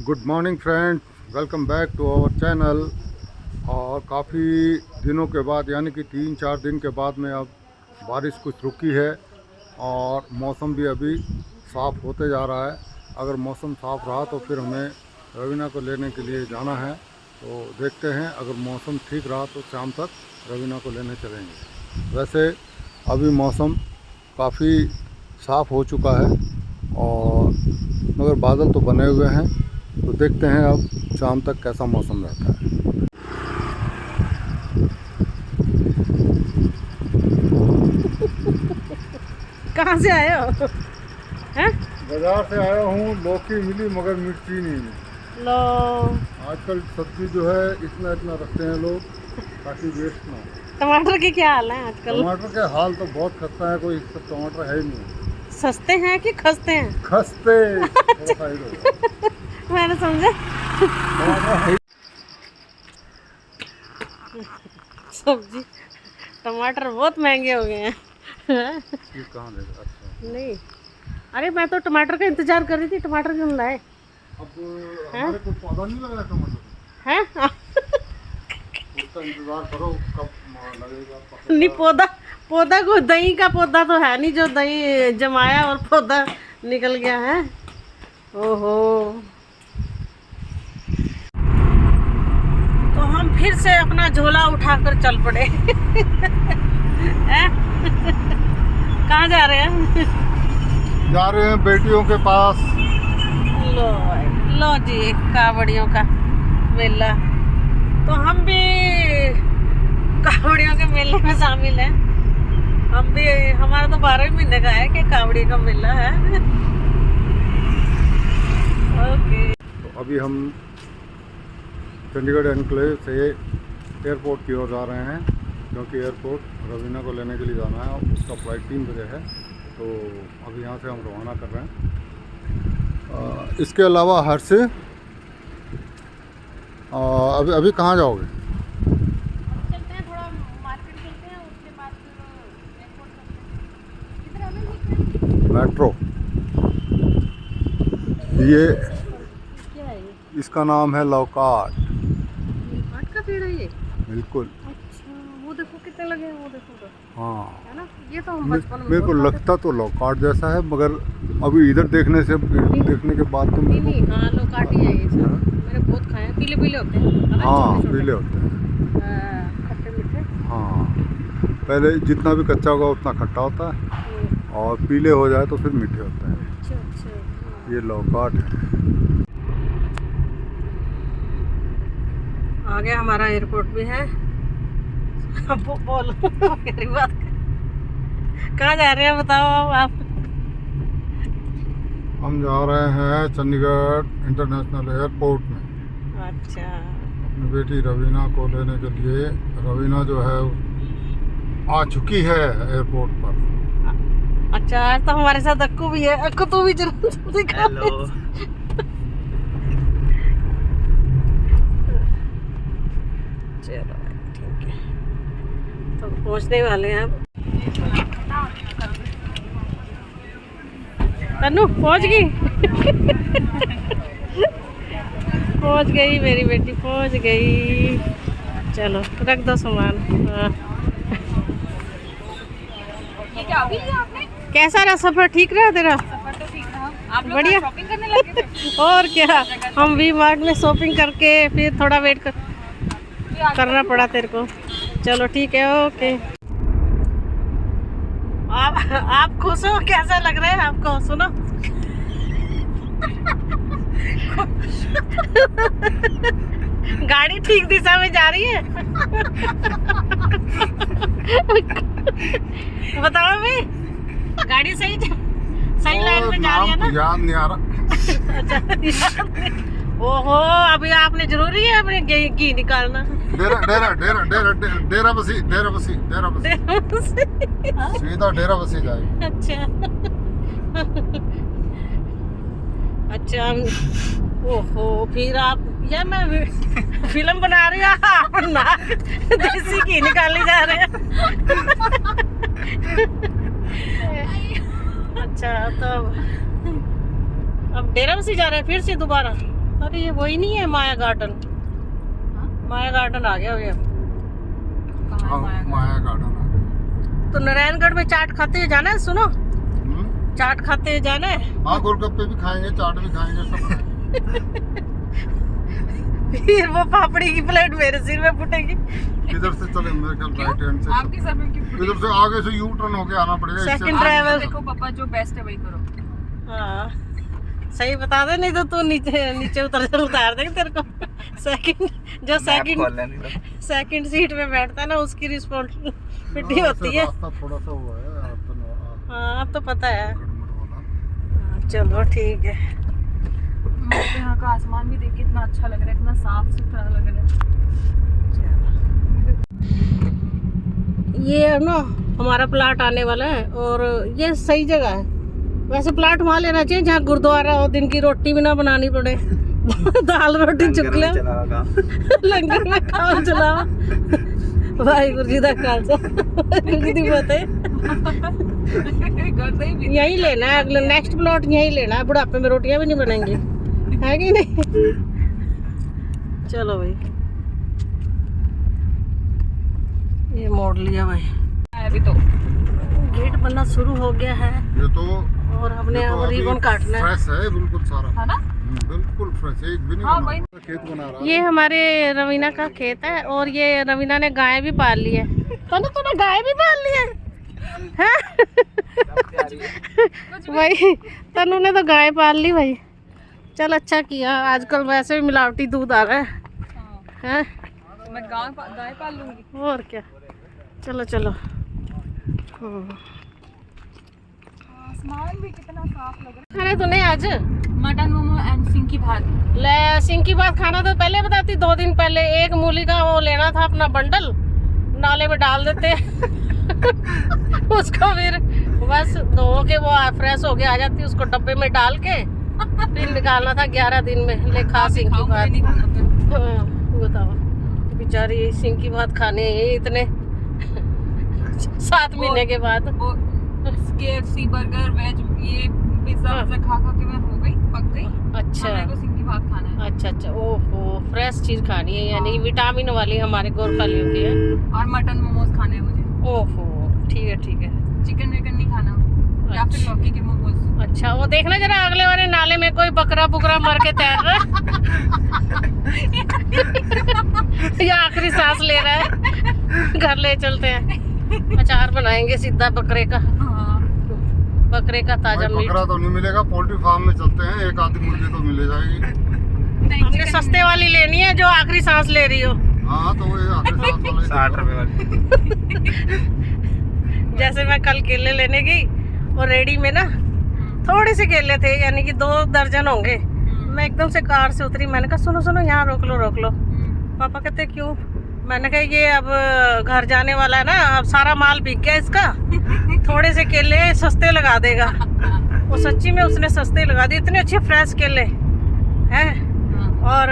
Good morning friends, welcome back to our channel. और काफ़ी दिनों के बाद यानी कि 3-4 दिन के बाद में अब बारिश कुछ रुकी है और मौसम भी अभी साफ़ होते जा रहा है। अगर मौसम साफ़ रहा तो फिर हमें रवीना को लेने के लिए जाना है, तो देखते हैं। अगर मौसम ठीक रहा तो शाम तक रवीना को लेने चलेंगे। वैसे अभी मौसम काफ़ी साफ़ हो चुका है और मगर बादल तो बने हुए हैं, तो देखते हैं अब शाम तक कैसा मौसम रहता है। कहाँ से आए हो? हैं? बाजार से आया हूँ, लौकी मिली मगर मिर्ची नहीं मिली। लो, आजकल सब्जी जो है इतना इतना रखते हैं लोग ताकि वेस्ट ना हो। टमाटर के क्या हाल है आजकल? टमाटर के हाल तो बहुत खस्ता है, कोई सब टमाटर है ही नहीं। सस्ते हैं कि खस्ते हैं? खस्ते थोड़ा साइड हो। मैंने समझा टमाटर है ही सब्जी टमाटर बहुत महंगे हो गए हैं। नहीं। कहाँ देगा? अच्छा, नहीं, अरे मैं तो टमाटर का इंतजार कर रही थी, टमाटर क्यों लाए अब हमारे को पौधा नहीं लगा है टमाटर, हैं? उसका इंतजार करो कब लगेगा। नहीं, पौधा को दही का पौधा तो है नहीं जो दही जमाया और पौधा निकल गया है। ओहो, तो हम फिर से अपना झोला उठाकर चल पड़े। हैं? कहाँ जा रहे हैं? जा रहे हैं बेटियों के पास। लो भाई, लो जी, कावड़ियों का मेला। तो हम भी कावड़ियों के मेले में शामिल हैं। हम भी, हमारा तो 12वें महीने का है कि कावड़ी का मेला है। ओके, तो अभी हम चंडीगढ़ एनक्लेव से एयरपोर्ट की ओर जा रहे हैं, क्योंकि एयरपोर्ट रवीना को लेने के लिए जाना है। उसका फ्लाइट 3 बजे है, तो अभी यहाँ से हम रवाना कर रहे हैं। इसके अलावा हर से अभी कहाँ जाओगे? चलते हैं, थोड़ा मार्केट चलते हैं, उसके बाद फिर एयरपोर्ट चलते हैं। इधर मेट्रो। ये क्या है ये? इसका नाम है लौकाट। आठ का पेड़ है ये? बिल्कुल। अच्छा, वो देखो कितने लगे हैं, वो देखो तो, हाँ, है ना? ये तो हम बचपन में मेरे को बहुत लगता तो लौकाट जैसा है, मगर अभी इधर देखने के बाद तो नहीं मेरे नहीं, को हाँ लोकाटी है ये सब। मैंने बहुत खाए हैं, पीले पीले होते हैं, है ना? हाँ छोटे-छोटे। पीले होते हैं। खट्टे मीठे। हाँ, पहले जितना भी कच्चा होगा उतना खट्टा होता है और पीले हो जाए तो फिर मीठे होते हैं। अच्छा अच्छा, ये लौकाट है। आगे हमारा एयरपोर्ट भी है। अब बोलो मेरी बात। कहाँ जा रहे हैं बताओ आप? हम जा रहे हैं चंडीगढ़ इंटरनेशनल एयरपोर्ट में अच्छा, अपनी बेटी रवीना को लेने के लिए। रवीना जो है आ चुकी है एयरपोर्ट पर। अच्छा, आज तो हमारे साथ अक्कू भी है। अक्कू तू भी जरूर दिखा। हेलो। चलो ठीक है, तो पहुंचने वाले हैं अब। तन्नू पहुंच गई। पहुंच गई मेरी बेटी, पहुंच गई। चलो रख दो सामान। हाँ। ये क्या अभी लिया आपने? कैसा रहा सफर? ठीक रहा तेरा? सफर तो ठीक रहा। आप लोग बढ़िया। शॉपिंग करने लगे थे? और क्या, हम वी मार्ट में शॉपिंग करके फिर थोड़ा वेट करना पड़ा तेरे को। चलो ठीक है, ओके। आप खुश हो? कैसा लग रहा है आपको? सुनो, गाड़ी ठीक दिशा में जा रही है। बताओ भाई, गाड़ी सही लाइन में जा रही है ना? याद नहीं आ रहा। अच्छा, ओहो, अभी आपने जरूरी है अपने घी निकालना। डेरा बसी सीधा डेरा बसी जाएगी। अच्छा अच्छा, ओहो, फिर आप, ये मैं फिल्म बना रही हूँ, आप ना देसी घी निकालने जा रहे हैं। अच्छा, तो अब डेरा बसी जा रहे हैं फिर से दोबारा? अरे ये वही नहीं है माया गार्डन? हाँ? माया गार्डन आ गया भैया। कहाँ हाँ, है माया माया गार्डन आ गया। तो नारायणगढ़ में चाट खाते हुए जाना है, सुनो चाट खाते हुए जाना है। हाँ, गोलगप्पे भी खाएंगे, चाट भी खाएंगे, सब खाएंगे। फिर वो पापड़ी की प्लेट मेरे सिर में फुटेगी। इधर से चले मेरे ख्याल राइट हैंड से आपके सर में क्यों? इधर से आगे से यू टर्न होके आना पड़ेगा। इससे Second आगे driver। से- देखो पापा जो बेस्ट है वही करो। हाँ सही बता दे, नहीं तो तू नीचे उतार देंगे तेरे को। सेकंड सीट में बैठता है ना, उसकी रिस्पॉन्सिबिलिटी हाँ, होती ऐसे है। रास्ता थोड़ा सा हुआ है हाँ अब तो पता है। गड़बड़ वाला। हाँ, चलो ठीक है। मुझे तो यहाँ का आसमान भी देख के इतना अच्छा लग रहा है, इतना साफ सुथरा लग रहा है। ये है ना हमारा प्लाट आने वाला है, और ये सही जगह है। वैसे प्लाट वहाँ लेना चाहिए जहाँ गुरुद्वारा हो, दिन की रोटी भी ना बनानी पड़े। दाल रोटी चुक ले, लंगर में काम चलाओ। वाहिगुरु जी दा खालसा, वाहिगुरू जी दी फतेह। करते ही भी यही लेना है, अगले नेक्स्ट प्लॉट यही लेना है। बुढ़ापे में रोटियां भी नहीं बनेंगी, है कि नहीं? चलो भाई, ये मोड़ लिया भाई। अभी तो गेट बनना शुरू हो गया है, ये तो और हमने ये तो अब अभी रिबन काटना है। फ्रेश है बिल्कुल सारा। है ना? बिल्कुल फ्रेश, एक भी नहीं हाँ, बना हुआ। खेत बना रहा है। ये हमारे रवीना का खेत है, और ये रवीना ने गाय भी पाल ली है। तूने गाय भी पाल ली है? हैं? भाई तनु ने तो गाय पाल ली भाई। चल अच्छा किया, आजकल वैसे भी मिलावटी दूध आ रहा है। हाँ, हैं? तो मैं गाय पाल लूंगी। और क्या, चलो चलो। आसमान भी कितना साफ लग रहा खाना तूने आज? है। मटन मोमो एंड सिंह की भात। ले सिंह की बात खाना तो पहले बताती, 2 दिन पहले। एक मूली का वो लेना था अपना बंडल, नाले में डाल देते। उसको फिर बस धो के वो फ्रेश हो के आ जाती, उसको डब्बे में डाल के फिर निकालना था 11 दिन में। ले खा सिंह की खाओ, मुझे बात। नहीं खाना फिर। हाँ, बताओ बेचारी सिंह की बात खाने इतने 7 महीने के बाद। वो KFC बर्गर वेज ये पिज्जा विज्जा खा खा के मैं हो गई, पक गई। अच्छा मेरे को सिंह की भात खाना है अच्छा अच्छा, ओहो फ्रेश चीज खानी है, यानी विटामिन वाली हमारे गोरखालियों की है। और मटन मोमोज खाने हैं मुझे। ओहो ठीक है ठीक है। चिकन विकन नहीं खाना, या फिर अच्छा। लौकी के मोमोज। अच्छा वो देखना जरा अगले वाले नाले में कोई बकरा बुकरा मर के तैर रहा है या आखिरी सांस ले रहा है। घर ले चलते हैं, अचार बनाएंगे सीधा बकरे का, हाँ, बकरे का ताजा भाई मीट। बकरा तो नहीं मिलेगा, पोल्ट्री फार्म में चलते हैं, एक आधी मुर्गी तो मिल जाएगी। नहीं, हमने chicken- सस्ते वाली लेनी है जो आखिरी सांस ले रही हो। हाँ तो वही आखिरी 60 रुपए वाली। जैसे मैं कल केले लेने गई और रेडी में ना थोड़े से केले थे, यानी कि 2 दर्जन होंगे। मैं एकदम से कार से उतरी, मैंने कहा सुनो सुनो यहाँ रोक लो। पापा कहते क्यों? मैंने कहा ये अब घर जाने वाला है ना, अब सारा माल बिक गया इसका, थोड़े से केले सस्ते लगा देगा। वो सच्ची में उसने सस्ते लगा दिए, इतने अच्छे फ्रेश केले हैं। और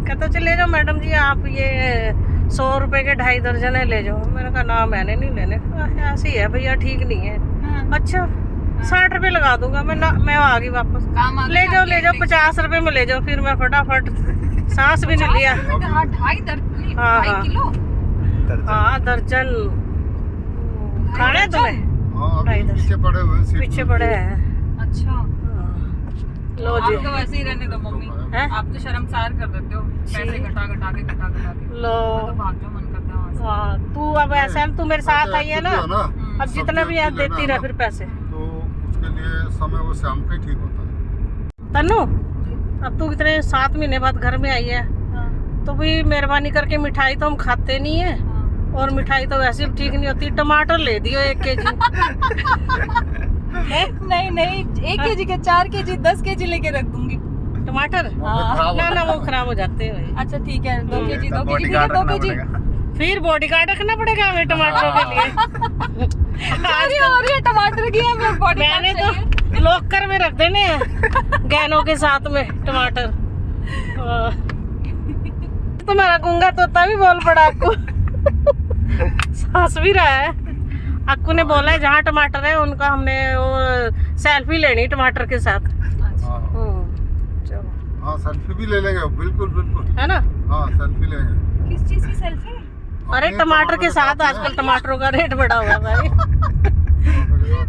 कहता चल ले जाओ मैडम जी आप, ये 100 रुपए के 2.5 दर्जन है, ले जाओ। मैंने कहा ना मैंने नहीं लेने, ऐसे ही है भैया, ठीक नहीं है। अच्छा 60 रुपए लगा दूंगा मैं आ गई वापस। काम आ ले गया, जाओ 50 रुपए में ले जाओ। फिर मैं फटाफट सांस भी नहीं लिया। हाँ, 2.5 हाँ। किलो। हाँ दर्जन खाना है तुम्हें? हाँ अभी इधर। पीछे पड़े हुए हैं, सीट पीछे में। पड़े हैं। अच्छा, लो आप जी तो वैसे ही रहने दो मम्मी। हैं? आप तो शर्मसार कर देते हो, पैसे घटा के। लो तो भाग जाओ, मन करता है वहाँ से। हाँ तू अब ऐसा है, तू मेरे साथ आई है ना, अब जितना भी याद देती रह फिर पैसे। तो उसके लिए समय वो शाम का ही ठीक होता है। तन्नू अब तू इतने 7 महीने बाद घर में आई है, हाँ, तो भी मेहरबानी करके मिठाई तो हम खाते नहीं है, हाँ। और मिठाई तो वैसे भी ठीक नहीं होती। टमाटर ले दियो 1 केजी। नहीं 1 केजी के 4 केजी 10 केजी लेके रख दूंगी। टमाटर वो खराब ना होता ना है। वो खराब हो जाते हैं भाई। अच्छा ठीक है, 2 केजी 2 केजी ठीक है, 2 केजी। फिर बॉडी गार्ड रखना पड़ेगा हमें टमाटरों के लिए। चोरी हो रही है टमाटर की, हमें बॉडी मैंने तो लॉकर में रख देने हैं गहनों के साथ में टमाटर। तुम्हारा गुंगा तोता भी बोल पड़ा आपको। हंस भी रहा है। अक्कू ने बोला है जहाँ टमाटर है उनका हमने वो सेल्फी लेनी टमाटर के साथ। हाँ। चलो हाँ सेल्फी भी ले लेंगे, बिल्कुल बिल्कुल। है ना? हाँ सेल्फी लेंगे। किस चीज की सेल्फी? अरे अपने टमाटर के साथ आजकल टमाटरों का रेट बढ़ा हुआ है भाई।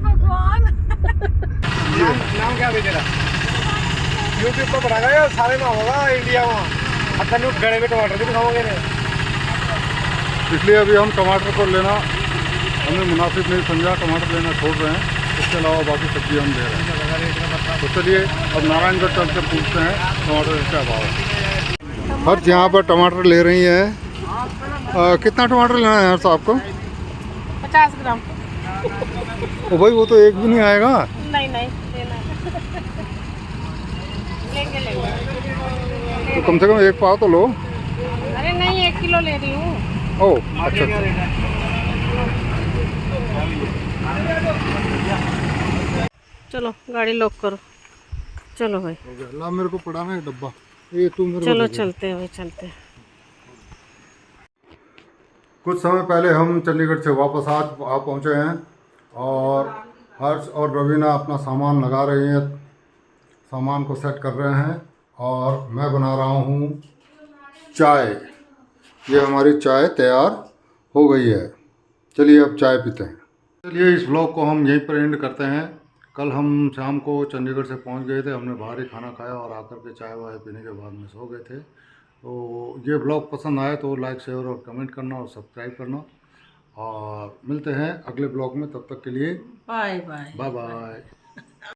भगवान। नाम क्या बेटे यूट्यूब पर बनाएगा या सारे में होगा इंडिया में? अब तक गड़े में टमाटर भी खाओगे ना, इसलिए अभी हम टमाटर को लेना हमें मुनासिब नहीं समझा, टमाटर लेना छोड़ रहे हैं। इसके अलावा बाकी सब्जी हम ले रहे हैं। तो चलिए अब नारायणगढ़ चल कर पूछते हैं टमाटर का भाव है। हर यहाँ पर टमाटर ले रही है। कितना टमाटर लेना है यार साहब को? 50 ग्राम। ओ भाई वो तो एक भी नहीं आएगा। नहीं नहीं लेना है। लेंगे लेंगे। तो कम से कम एक पाव तो लो। अरे नहीं 1 किलो ले रही हूँ। ओह अच्छा। चलो गाड़ी लॉक करो। चलो भाई ला मेरे को पड़ा ना डब्बा, ये तू मेरे को चलो दे दे। चलते हैं भाई चलते हैं। कुछ समय पहले हम चंडीगढ़ से वापस आ पहुँचे हैं और हर्ष और रवीना अपना सामान लगा रही हैं, सामान को सेट कर रहे हैं और मैं बना रहा हूँ चाय। ये हमारी चाय तैयार हो गई है। चलिए अब चाय पीते हैं। चलिए इस व्लॉग को हम यहीं पर एंड करते हैं। कल हम शाम को चंडीगढ़ से पहुंच गए थे, हमने बाहर ही खाना खाया और आकर के चाय वाय पीने के बाद में सो गए थे। तो ये व्लॉग पसंद आए तो लाइक शेयर और कमेंट करना और सब्सक्राइब करना, और मिलते हैं अगले ब्लॉग में। तब तक के लिए बाय बाय। Bye bye.